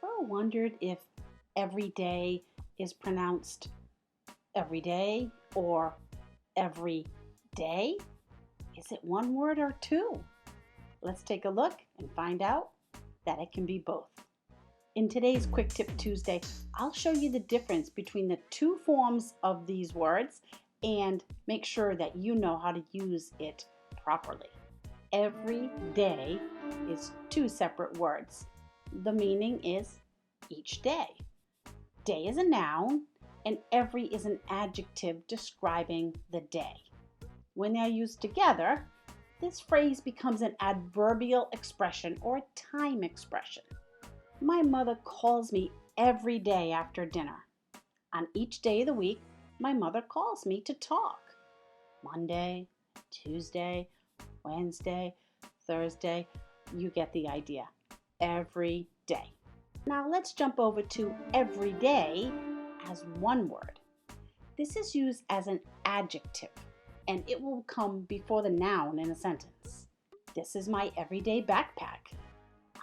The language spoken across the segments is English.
Ever wondered if every day is pronounced every day or every day? Is it one word or two? Let's take a look and find out that it can be both. In today's Quick Tip Tuesday, I'll show you the difference between the two forms of these words and make sure that you know how to use it properly. Every day is two separate words. The meaning is each day. Day is a noun and every is an adjective describing the day. When they are used together, this phrase becomes an adverbial expression or time expression. My mother calls me every day after dinner. On each day of the week, my mother calls me to talk. Monday, Tuesday, Wednesday, Thursday, you get the idea. Every day. Now let's jump over to every day as one word. This is used as an adjective and it will come before the noun in a sentence. This is my everyday backpack.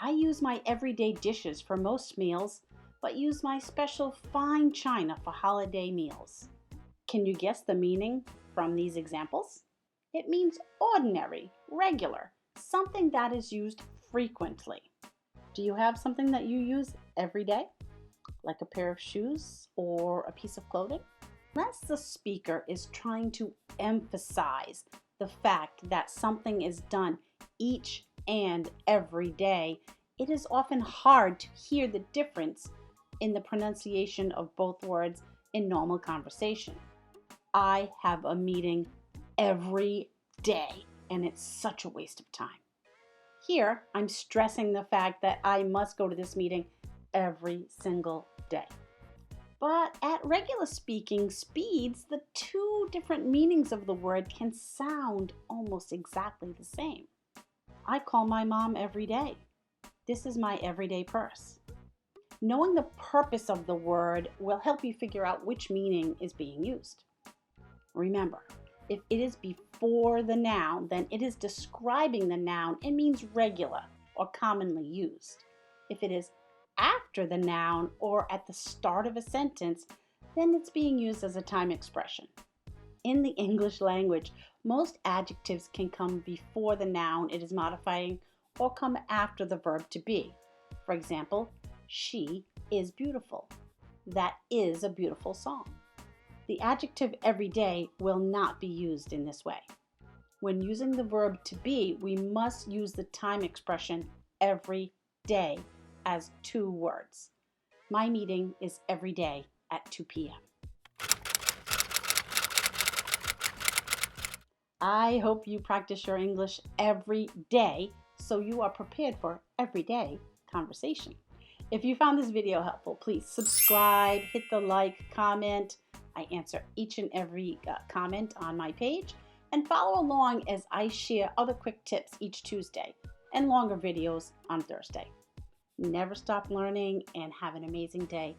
I use my everyday dishes for most meals, but use my special fine china for holiday meals. Can you guess the meaning from these examples? It means ordinary, regular, something that is used frequently. Do you have something that you use every day, like a pair of shoes or a piece of clothing? Unless the speaker is trying to emphasize the fact that something is done each and every day, it is often hard to hear the difference in the pronunciation of both words in normal conversation. I have a meeting every day, and it's such a waste of time. Here, I'm stressing the fact that I must go to this meeting every single day. But at regular speaking speeds, the two different meanings of the word can sound almost exactly the same. I call my mom every day. This is my everyday purse. Knowing the purpose of the word will help you figure out which meaning is being used. Remember, if it is before the noun, then it is describing the noun and means regular or commonly used. If it is after the noun or at the start of a sentence, then it's being used as a time expression. In the English language, most adjectives can come before the noun it is modifying or come after the verb to be. For example, she is beautiful. That is a beautiful song. The adjective every day will not be used in this way. When using the verb to be, we must use the time expression every day as two words. My meeting is every day at 2 p.m. I hope you practice your English every day so you are prepared for everyday conversation. If you found this video helpful, please subscribe, hit the like, comment. I answer each and every comment on my page, and follow along as I share other quick tips each Tuesday and longer videos on Thursday. Never stop learning and have an amazing day.